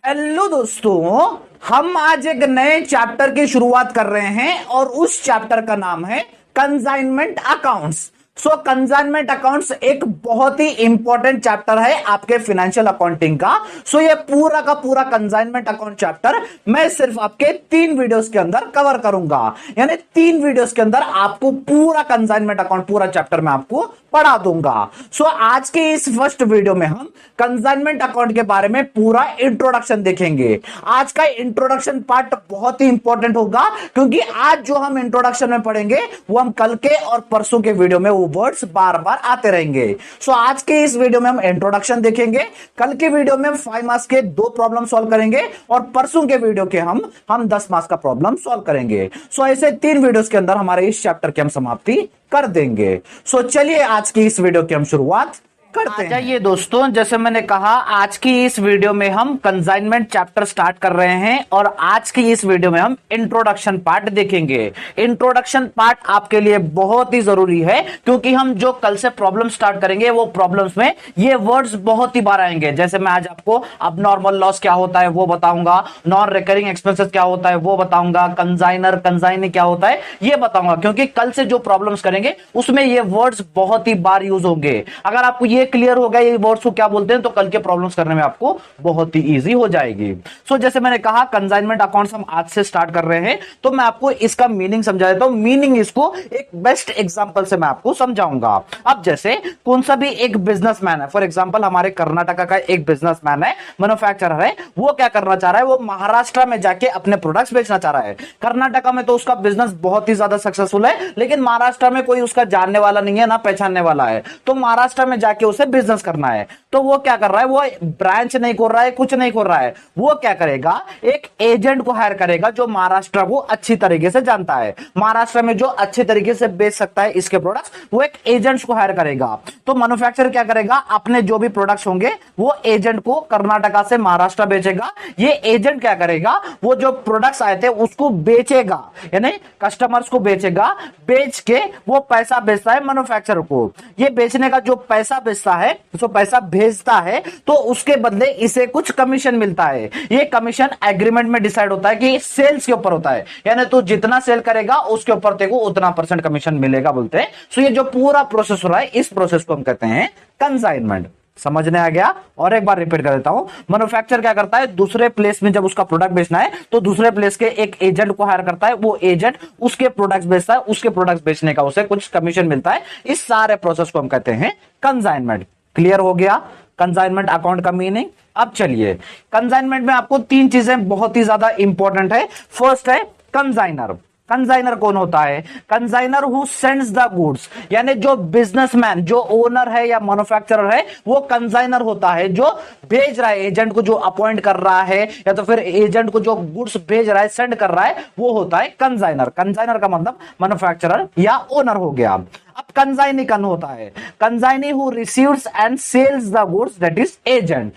Hello दोस्तों, हम आज एक नए चैप्टर की शुरुआत कर रहे हैं और उस चैप्टर का नाम है कंसाइनमेंट अकाउंट्स। कंसाइनमेंट अकाउंट्स एक बहुत ही इंपॉर्टेंट चैप्टर है आपके फाइनेंशियल अकाउंटिंग का। ये पूरा का पूरा कंसाइनमेंट अकाउंट चैप्टर मैं सिर्फ आपके 3 वीडियोस के अंदर कवर करूंगा। यानी 3 वीडियोस के अंदर आपको पूरा कंसाइनमेंट अकाउंट पूरा चैप्टर में आपको पढ़ा दूंगा। आज के इस फर्स्ट वीडियो में हम कंसाइनमेंट अकाउंट के बारे में पूरा इंट्रोडक्शन देखेंगे। आज का इंट्रोडक्शन पार्ट बहुत ही इंपॉर्टेंट होगा, क्योंकि आज जो हम इंट्रोडक्शन में पढ़ेंगे वो हम कल के और परसों के वीडियो में वो वर्ड्स बार बार आते रहेंगे। आज के इस वीडियो में हम इंट्रोडक्शन देखेंगे, कल के वीडियो में 5 मार्क्स के 2 प्रॉब्लम सॉल्व करेंगे और परसों के वीडियो के हम 10 मार्क्स का प्रॉब्लम सॉल्व करेंगे। ऐसे 3 वीडियोस के अंदर हमारे इस चैप्टर की हम समाप्ति कर देंगे। चलिए आज की इस वीडियो की हम शुरुआत करते हैं। जाइए दोस्तों, जैसे मैंने कहा आज की इस वीडियो में हम कंसाइनमेंट चैप्टर स्टार्ट कर रहे हैं और आज की इस वीडियो में हम इंट्रोडक्शन पार्ट देखेंगे। इंट्रोडक्शन पार्ट आपके लिए बहुत ही जरूरी है, क्योंकि हम जो कल से प्रॉब्लम स्टार्ट करेंगे वो प्रॉब्लम्स में ये वर्ड्स बहुत ही बार आएंगे। जैसे मैं आज आपको अब नॉर्मल लॉस क्या होता है वो बताऊंगा, नॉन रिकरिंग एक्सपेंसेस क्या होता है वो बताऊंगा, कंसाइनर कंसाइनी क्या होता है ये बताऊंगा, क्योंकि कल से जो प्रॉब्लम्स करेंगे उसमें ये वर्ड्स बहुत ही बार यूज होंगे। अगर आपको ये क्लियर हो गया ये वर्ड्स को क्या बोलते हैं तो कल के प्रॉब्लम्स करने में आपको बहुत ही इजी हो जाएगी। जैसे मैंने कहा कंसाइनमेंट अकाउंट्स हम आज से स्टार्ट कर रहे हैं, तो मैं आपको इसका मीनिंग समझा देता हूं। मीनिंग इसको एक बेस्ट एग्जांपल से मैं आपको समझाऊंगा। अब जैसे कौन सा भी एक बिजनेसमैन है, फॉर एग्जांपल हमारे कर्नाटक का एक बिजनेसमैन है, मैन्युफैक्चरर है, वो क्या करना चाह रहा है, वो महाराष्ट्र में जाके अपने प्रोडक्ट्स बेचना चाह रहा है। कर्नाटक में तो उसका बिजनेस बहुत ही ज्यादा सक्सेसफुल है, लेकिन महाराष्ट्र में कोई उसका जानने वाला नहीं है, ना पहचानने वाला है, तो महाराष्ट्र में जाके उसे बिजनेस करना है। तो वो क्या कर रहा है, वो ब्रांच नहीं खोल रहा है, कुछ नहीं खोल रहा है, वो क्या करेगा, एक एजेंट को हायर करेगा जो महाराष्ट्र को अच्छी तरीके से जानता है, महाराष्ट्र में जो अच्छे तरीके से बेच सकता है इसके प्रोडक्ट्स, वो एक एजेंट को हायर करेगा। तो मैन्युफैक्चरर क्या करेगा, अपने जो भी प्रोडक्ट्स होंगे वो एजेंट को कर्नाटक से महाराष्ट्र बेचेगा। ये एजेंट क्या करेगा, वो जो प्रोडक्ट्स आए थे उसको बेचेगा, यानी कस्टमर्स को बेचेगा, बेच के वो पैसा बेचता है मैन्युफैक्चरर को। ये बेचने का जो पैसा बेचता है, जो पैसा भेजता है, तो उसके बदले इसे कुछ कमीशन मिलता है। ये कमीशन एग्रीमेंट में डिसाइड होता है कि सेल्स के ऊपर होता है, यानी तू जितना सेल करेगा उसके ऊपर तेको उतना % कमीशन मिलेगा बोलते हैं। ये जो पूरा प्रोसेस हो रहा है इस प्रोसेस को हम कहते हैं कंसाइनमेंट। समझने आ गया? और एक बार रिपीट कर देता हूं। मैन्युफैक्चरर क्या करता है, दूसरे प्लेस में जब उसका प्रोडक्ट बेचना है तो दूसरे प्लेस के एक एजेंट को हायर करता है, वो एजेंट उसके प्रोडक्ट्स बेचता है, उसके प्रोडक्ट्स बेचने का उसे कुछ कमीशन मिलता है। इस सारे प्रोसेस को हम कहते हैं कंसाइनमेंट। क्लियर हो गया कंसाइनमेंट अकाउंट का मीनिंग? अब चलिए, कंसाइनमेंट में आपको 3 चीजें बहुत ही ज्यादा इंपॉर्टेंट है। फर्स्ट है कंसाइनर। कंसाइनर कौन होता है? Consignor who sends the goods, यानी जो बिजनेसमैन, जो ओनर है या मैन्युफैक्चरर है, वो कंसाइनर होता है, जो भेज रहा है, एजेंट को जो अपॉइंट कर रहा है या तो फिर एजेंट को जो गुड्स भेज रहा है, सेंड कर रहा है, वो होता है कंसाइनर। कंसाइनर का मतलब मैन्युफैक्चरर या ओनर हो गया। अब कंसाइनी कौन होता है? Consignee who receives and sells the goods, that is agent.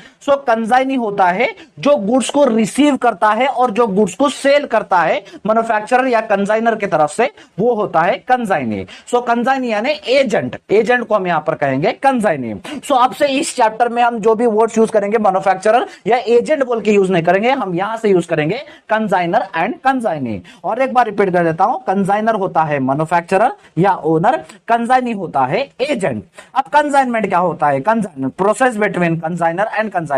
Consignee होता है जो गुड्स को रिसीव करता है और जो गुड्स को सेल करता है मैन्युफैक्चरर या कंसाइनर की तरफ से, वो होता है कंसाइनी। कंसाइनी यानी एजेंट, एजेंट को हम यहां पर कहेंगे कंसाइनी। आपसे इस चैप्टर में हम जो भी वर्ड्स यूज करेंगे मैन्युफैक्चरर या एजेंट बोल के यूज नहीं करेंगे, हम यहां से यूज करेंगे कंसाइनर एंड कंसाइनी। और एक बार रिपीट कर देता हूं, कंसाइनर होता है मैन्युफैक्चरर या ओनर, कंसाइनी होता है एजेंट। अब कंसाइनमेंट क्या होता है? Consignment process between consignor and consignee.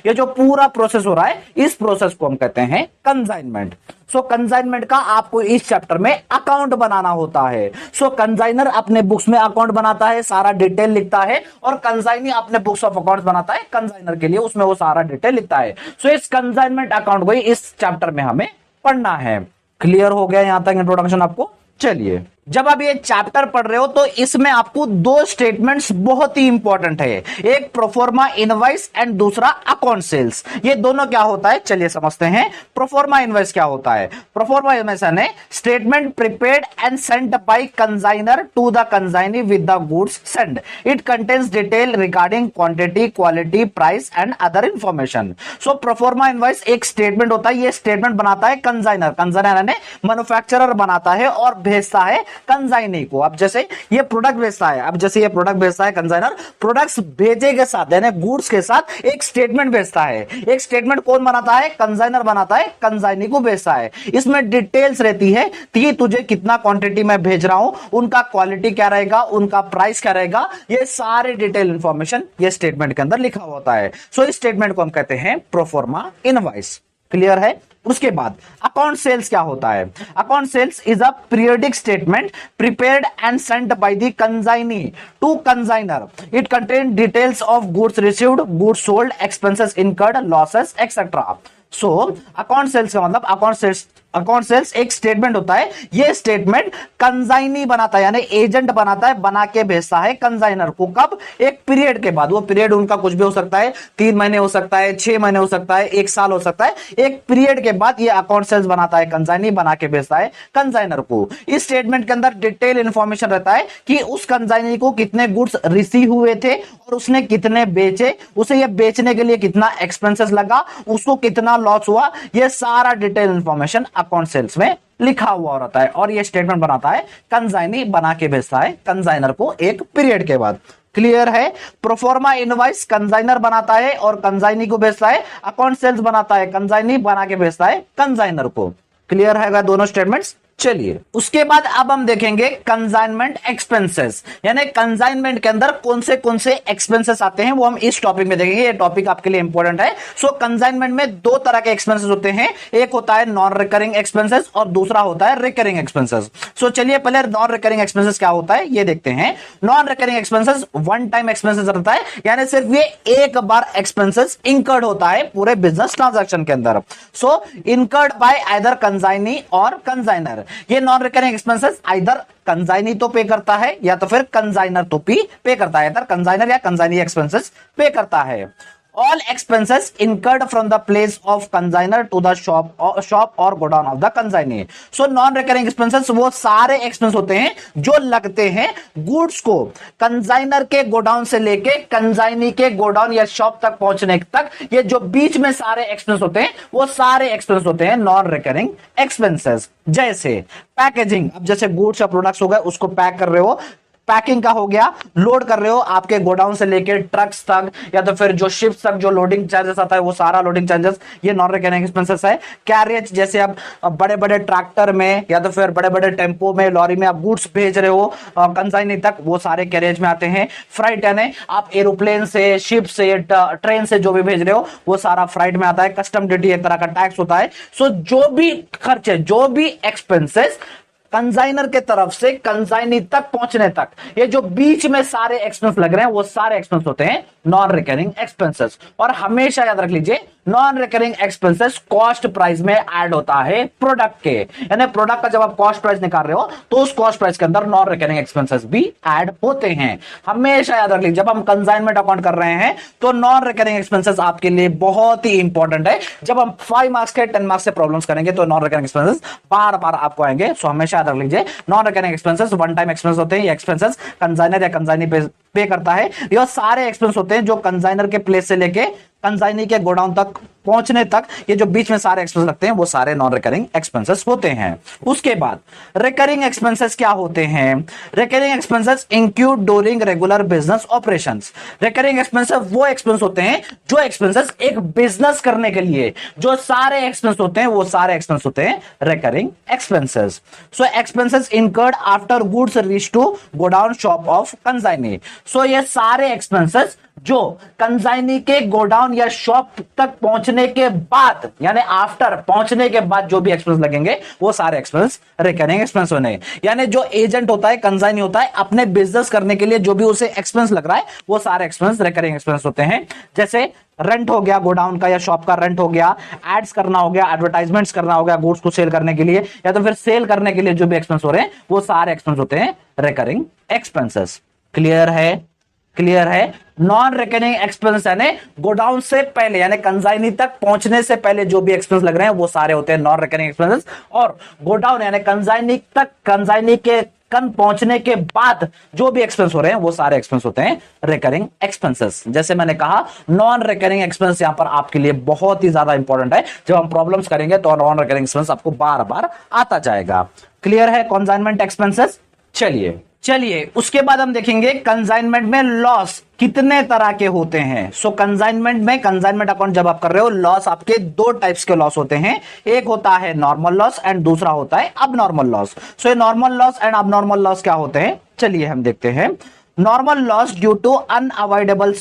ये जो पूरा प्रोसेस हो रहा है इस प्रोसेस को हम कहते हैं कंसाइनमेंट। कंसाइनमेंट का आपको इस चैप्टर में अकाउंट बनाना होता है। कंसाइनर अपने बुक्स में अकाउंट बनाता है, सारा डिटेल लिखता है, और कंसाइनी अपने बुक्स ऑफ अकाउंट्स बनाता है कंसाइनर के लिए, उसमें वो सारा डिटेल लिखता है। इस कंसाइनमेंट अकाउंट को इस चैप्टर में हमें पढ़ना है। क्लियर हो गया यहां तक इंट्रोडक्शन आपको? चलिए, जब आप ये चैप्टर पढ़ रहे हो तो इसमें आपको 2 स्टेटमेंट्स बहुत ही इंपॉर्टेंट है, एक प्रोफॉर्मा इनवॉइस एंड दूसरा अकाउंट सेल्स। ये दोनों क्या होता है चलिए समझते हैं। प्रोफॉर्मा इनवॉइस क्या होता है? प्रोफॉर्मा इनवॉइस है statement prepared and sent by consignor to the consignee with the goods send. It contains detail regarding quantity, quality, price and other information. Proforma invoice एक स्टेटमेंट होता है, ये स्टेटमेंट बनाता है कंसाइनर, कंसाइनर मैन्युफैक्चरर बनाता है और भेजता है कंजाइनी को। अब जैसे ये प्रोडक्ट बेचता है, अब जैसे ये प्रोडक्ट बेचता है कंजाइनर, प्रोडक्ट्स भेजे के साथ यानी गुड्स के साथ एक स्टेटमेंट बेचता है। एक स्टेटमेंट कौन बनाता है? कंजाइनर बनाता है, कंजाइनी को बेचता है। इसमें डिटेल्स रहती है कि तुझे कितना क्वांटिटी में भेज रहा हूं, उनका क्वालिटी क्या रहेगा, उनका प्राइस क्या रहेगा, ये सारे डिटेल इंफॉर्मेशन ये स्टेटमेंट के अंदर लिखा होता है। सो इस स्टेटमेंट को हम कहते हैं प्रोफॉर्मा इनवॉइस। क्लियर है? उसके बाद अकाउंट सेल्स क्या होता है? Account sales is a periodic statement prepared and sent by the consignee to consignor. It contain details of goods received, goods sold, expenses incurred, losses etcetera. So account sales का मतलब account sales एक statement होता है। ये statement consignee बनाता है यानी agent बनाता है, बना के भेजता है कंजाइनर को। कब? एक पीरियड के बाद। वो पीरियड उनका कुछ भी हो सकता है, 3 महीने हो सकता है, 6 महीने हो सकता है, 1 साल हो सकता है। एक पीरियड के बाद ये अकाउंट सेल्स बनाता है कंजाइनी, बना के भेजता है कंजाइनर को। इस स्टेटमेंट के अंदर डिटेल इंफॉर्मेशन रहता है कि उस कंजाइनी को कितने गुड्स रिसीव हुए थे और उसने कितने बेचे, उसे ये बेचने के लिए कितना एक्सपेंसेस लगा, उसको कितना लॉस हुआ, ये सारा डिटेल इंफॉर्मेशन अकाउंट सेल्स में लिखा हुआ रहता है। और ये स्टेटमेंट बनाता है कंजाइनी, बना के भेजता है कंजाइनर को एक पीरियड के बाद। क्लियर है? प्रोफॉर्मा इनवॉइस कंजाइनर बनाता है और कंजाइनी को भेजता है, अकाउंट सेल्स बनाता है कंजाइनी, बना के भेजता है कंजाइनर को। क्लियर है दोनों स्टेटमेंट्स? चलिए उसके बाद अब हम देखेंगे कंसाइनमेंट एक्सपेंसेस, यानी कंसाइनमेंट के अंदर कौन से एक्सपेंसेस आते हैं वो हम इस टॉपिक में देखेंगे। ये टॉपिक आपके लिए इंपॉर्टेंट है। सो कंसाइनमेंट में 2 तरह के एक्सपेंसेस होते हैं, एक होता है नॉन रिकरिंग एक्सपेंसेस और दूसरा होता है रिकरिंग एक्सपेंसेस। सो चलिए पहले नॉन रिकरिंग एक्सपेंसेस क्या होता है ये देखते हैं। Non recurring expenses one time expenses रहता है, यानी सिर्फ ये एक बार एक्सपेंसेस इंकर्ड होता है पूरे बिजनेस ट्रांजैक्शन के अंदर। सो इंकर्ड बाय आइदर कंसाइनी और कंसाइनर। ये non recurring expenses either consignee तो पे करता है या तो फिर कंसाइनर तो पे करता है, कंसाइनर या कंसाइनी एक्सपेंसेस पे करता है। All expenses incurred from the place of consignor to the shop or godown of the consignee. So non-recurring expenses वो सारे expense होते हैं जो लगते हैं गुड्स को कंसाइनर के गोडाउन से लेके कंसाइनी के गोडाउन या शॉप तक पहुंचने तक। ये जो बीच में सारे एक्सपेंस होते हैं वो सारे एक्सपेंस होते हैं नॉन रिकरिंग एक्सपेंसेस। जैसे पैकेजिंग, अब जैसे गुड्स या प्रोडक्ट्स हो गए उसको पैक कर रहे हो, पैकिंग का हो गया, लोड कर रहे हो आपके गोडाउन से लेकर ट्रक्स तक या तो फिर जो शिप्स तक जो लोडिंग चार्जेस आता है वो सारा लोडिंग चार्जेस ये नॉन रिकरिंग एक्सपेंसेस है। कैरियज, जैसे अब बड़े बड़े ट्रैक्टर में या तो फिर बड़े बड़े टेम्पो में, लॉरी में आप गुड्स भेज रहे हो कंसाइनी तक, वो सारे कैरियज में आते हैं। फ्राइट यानी आप एरोप्लेन से, शिप से, ट्रेन से जो भी भेज रहे हो वो सारा फ्राइट में आता है। कस्टम ड्यूटी एक तरह का टैक्स होता है। सो जो भी खर्चे, जो भी एक्सपेंसेस कंसाइनर के तरफ से कंसाइनी तक पहुंचने तक, ये जो बीच में सारे एक्सपेंस लग रहे हैं वो सारे एक्सपेंस होते हैं नॉन रिकरिंग एक्सपेंसेस। और हमेशा याद रख लीजिए non recurring expenses cost price में ऐड होता है प्रोडक्ट के, यानी प्रोडक्ट का जब आप कॉस्ट प्राइस निकाल रहे हो तो उस कॉस्ट प्राइस के अंदर नॉन रिकरिंग एक्सपेंसेस भी ऐड होते हैं। हमेशा याद रख लीजिए जब हम कंसाइनमेंट अकाउंट कर रहे हैं तो नॉन रिकरिंग एक्सपेंसेस आपके लिए बहुत ही इंपॉर्टेंट है। जब हम 5 मार्क्स के 10 मार्क्स से प्रॉब्लम्स करेंगे तो नॉन रिकरिंग एक्सपेंसेस बार बार आपको आएंगे। सो हमेशा याद रख लीजिए non recurring expenses one time expense होते हैं। ये एक्सपेंसेस कंसाइनर या कंसाइनी पे करता है। ये सारे एक्सपेंस होते हैं जो कंसाइनर के प्लेस से लेके कंसाइनी के गोडाउन तक पहुंचने तक, ये जो बीच में सारे एक्सपेंस लगते हैं वो सारे नॉन रिकरिंग एक्सपेंसेस होते हैं। उसके बाद रिकरिंग एक्सपेंसेस क्या होते हैं? Recurring expenses include during regular business operations. Recurring expenses वो एक्सपेंस होते हैं जो एक्सपेंसेस एक बिजनेस करने के लिए जो सारे एक्सपेंस होते हैं वो सारे एक्सपेंस होते हैं recurring expenses. So expenses incurred after goods reach to godown shop of consignee. So ये सारे एक्सपेंसेस जो कंसाइनी के गोडाउन या शॉप तक पहुंचने के बाद, यानी आफ्टर पहुंचने के बाद जो भी एक्सपेंस लगेंगे वो सारे एक्सपेंस रिकरिंग एक्सपेंस होने। यानी जो एजेंट होता है, कंसाइनी होता है, अपने बिजनेस करने के लिए जो भी उसे एक्सपेंस लग रहा है वो सारे एक्सपेंस रिकरिंग एक्सपेंस होते हैं। जैसे रेंट हो गया, गोडाउन का या शॉप का रेंट हो गया, एड्स करना हो गया, एडवर्टाइजमेंट्स करना हो गया गुड्स को सेल करने के लिए, या तो फिर सेल करने के लिए जो भी एक्सपेंस हो रहे हैं वो सारे एक्सपेंस होते हैं रिकरिंग एक्सपेंसेस। क्लियर है? क्लियर है? नॉन रिकरिंग एक्सपेंस यानी गोडाउन से पहले यानी कंसाइनी तक पहुंचने से पहले जो भी एक्सपेंस लग रहे हैं वो सारे होते हैं नॉन रिकरिंग एक्सपेंसेस। और गोडाउन यानी कंसाइनी तक, कंसाइनी के कन पहुंचने के बाद जो भी एक्सपेंस हो रहे हैं वो सारे एक्सपेंस होते हैं रिकरिंग एक्सपेंसेस। जैसे मैंने कहा नॉन रिकरिंग एक्सपेंस यहां पर आपके लिए बहुत ही ज्यादा इंपॉर्टेंट है। जब हम प्रॉब्लम्स करेंगे तो नॉन रिकरिंग एक्सपेंस आपको बार बार आता जाएगा। क्लियर है? कंसाइनमेंट एक्सपेंसेस चलिए उसके बाद हम देखेंगे कंसाइनमेंट में लॉस कितने तरह के होते हैं। सो कंसाइनमेंट में, कंसाइनमेंट अकाउंट जब आप कर रहे हो, लॉस आपके दो टाइप्स के लॉस होते हैं। एक होता है नॉर्मल लॉस एंड दूसरा होता है अब नॉर्मल लॉस। सो ये normal loss and abnormal loss क्या होते हैं, चलिए हम देखते हैं। Normal loss due to unavoidable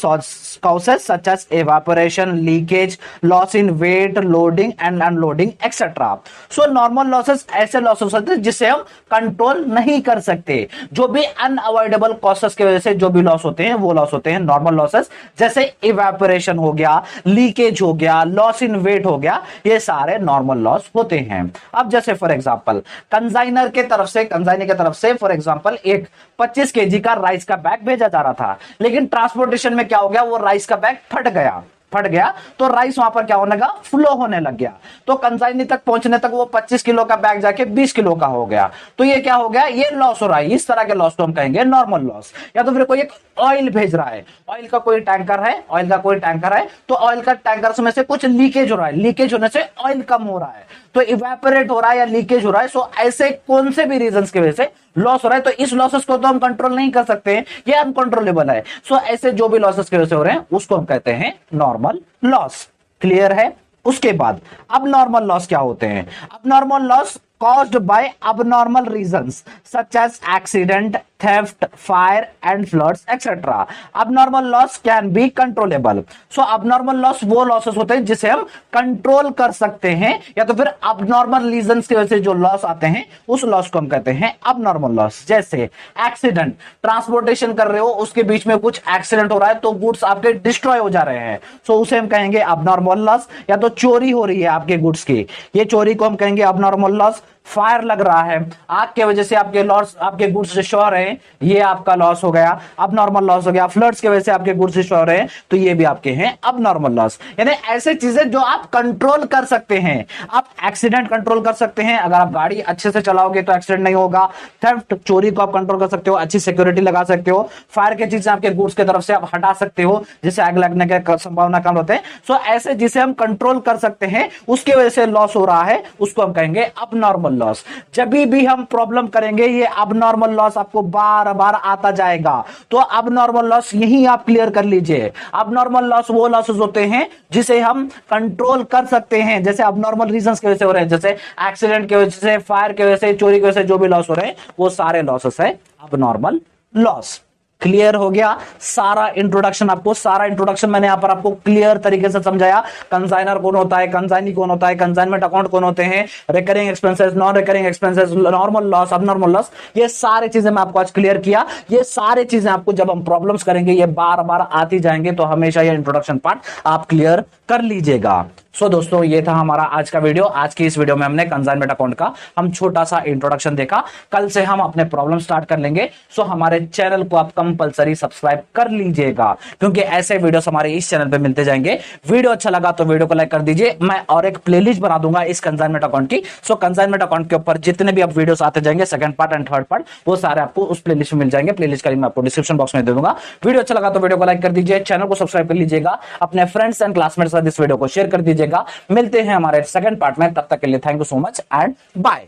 causes such as evaporation, leakage, loss in weight, loading and unloading, etc. So normal losses ऐसे losses होते हैं जिसे हम कंट्रोल नहीं कर सकते। जो भी unavoidable causes की वजह से जो भी लॉस होते हैं वो लॉस होते हैं नॉर्मल लॉसेस। जैसे इवेपोरेशन हो गया, लीकेज हो गया, लॉस इन वेट हो गया, ये सारे नॉर्मल लॉस होते हैं। अब जैसे फॉर एग्जांपल कंसाइनर के तरफ से, कंसाइनर की तरफ से फॉर एग्जांपल एक 25 केजी का राइस का बैग भेजा जा रहा था, लेकिन ट्रांसपोर्टेशन में क्या हो गया, वो राइस का बैग फट गया तो राइस वहां पर क्या होने लगा, फ्लो होने लग गया। तो कंसाइनी तक पहुंचने तक वो 25 किलो का बैग जाके 20 किलो का हो गया। तो ये क्या हो गया, ये लॉस हो रहा है। इस तरह के लॉस को हम कहेंगे नॉर्मल लॉस। या तो फिर कोई एक ऑयल भेज रहा है, ऑयल का कोई टैंकर है, तो ऑयल का टैंकर में से कुछ लीकेज हो रहा है, लीकेज होने से ऑयल कम हो रहा है, तो इवेपोरेट हो रहा है या लीकेज हो रहा है। सो ऐसे कौन से भी रीजंस की वजह से लॉस हो रहा है, तो इस लॉसेस को तो हम कंट्रोल नहीं कर सकते हैं, ये अनकंट्रोलेबल है। सो ऐसे जो भी लॉसेस की वजह से हो रहे हैं उसको हम कहते हैं नॉर्मल लॉस। क्लियर है। उसके बाद अब नॉर्मल लॉस क्या होते हैं। अब normal loss caused by abnormal reasons such as accident, theft, fire and floods etc. Abnormal loss can be controllable. So abnormal loss वो losses होते हैं जिसे हम कंट्रोल कर सकते हैं, या तो फिर abnormal reasons की वजह से जो लॉस आते हैं उस लॉस को हम कहते हैं abnormal loss। जैसे एक्सीडेंट, ट्रांसपोर्टेशन कर रहे हो, उसके बीच में कुछ एक्सीडेंट हो रहा है तो गुड्स आपके डिस्ट्रॉय हो जा रहे हैं, सो उसे हम कहेंगे abnormal loss। या तो चोरी हो रही है आपके गुड्स की, ये चोरी को हम कहेंगे abnormal loss। फायर लग रहा है, आग की वजह से आपके लॉस, आपके गुड्स डिस्ट्रॉय हो रहे हैं, ये आपका लॉस हो गया, अब नॉर्मल लॉस हो गया। फ्लड्स की वजह से आपके गुड्स डिस्ट्रॉय हो रहे हैं, तो ये भी आपके हैं अब नॉर्मल लॉस। यानी ऐसे चीजें जो आप कंट्रोल कर सकते हैं। आप एक्सीडेंट कंट्रोल कर सकते हैं, अगर आप गाड़ी अच्छे से चलाओगे तो एक्सीडेंट नहीं होगा। थेफ्ट, चोरी को आप कंट्रोल कर सकते हो, अच्छी सिक्योरिटी लगा सकते हो। फायर की चीजें आपके गुड्स की तरफ से आप हटा सकते हो, जिससे आग लगने के संभावना कम होते हैं। सो ऐसे जिसे हम कंट्रोल कर सकते हैं उसकी वजह से लॉस हो रहा है, उसको हम कहेंगे अब नॉर्मल लॉस। जब भी हम प्रॉब्लम करेंगे ये अब नॉर्मल लॉस आपको बार बार आता जाएगा, तो अब नॉर्मल लॉस यही आप क्लियर कर लीजिए। अब नॉर्मल लॉस वो लॉसेस होते हैं जिसे हम कंट्रोल कर सकते हैं, जैसे अब नॉर्मल रीजंस की वजह से हो रहे हैं, जैसे एक्सीडेंट की वजह से, फायर की वजह से, चोरी की वजह से जो भी लॉस हो रहे हैं वो सारे लॉसेस है अब नॉर्मल लॉस। क्लियर हो गया सारा इंट्रोडक्शन। आपको सारा इंट्रोडक्शन मैंने यहां पर आपको क्लियर तरीके से समझाया। कंसाइनर कौन होता है, कंसाइनी कौन होता है, कंसाइनमेंट अकाउंट कौन होते हैं, recurring expenses, non recurring expenses, normal loss, अब नॉर्मल लॉस, ये सारी चीजें मैं आपको आज क्लियर किया। ये सारी चीजें आपको जब हम प्रॉब्लम्स करेंगे ये बार बार आती जाएंगे, तो हमेशा ये इंट्रोडक्शन पार्ट आप क्लियर कर लीजिएगा। सो दोस्तों ये था हमारा आज का वीडियो। आज की इस वीडियो में हमने कंसाइनमेंट अकाउंट का हम छोटा सा इंट्रोडक्शन देखा। कल से हम अपने प्रॉब्लम स्टार्ट कर लेंगे। सो हमारे चैनल को आप कंपलसरी सब्सक्राइब कर लीजिएगा, क्योंकि ऐसे वीडियोस हमारे इस चैनल पे मिलते जाएंगे। वीडियो अच्छा लगा तो वीडियो को लाइक कर दीजिए। मैं और एक प्लेलिस्ट बना दूंगा इस कंसाइनमेंट अकाउंट की। सो कंसाइनमेंट अकाउंट के ऊपर जितने भी अब वीडियोस आते जाएंगे, second part and third part, वो सारे आपको उस प्लेलिस्ट में मिल जाएंगे। प्लेलिस्ट का लिंक मैं आपको डिस्क्रिप्शन बॉक्स में दे दूंगा। वीडियो अच्छा लगा तो वीडियो को लाइक कर दीजिए, चैनल को सब्सक्राइब कर लीजिएगा, अपने फ्रेंड्स एंड क्लासमेट्स के साथ इस वीडियो को शेयर कर दीजिएगा। मिलते हैं हमारे सेकंड पार्ट में, तब तक के लिए thank you so much and bye.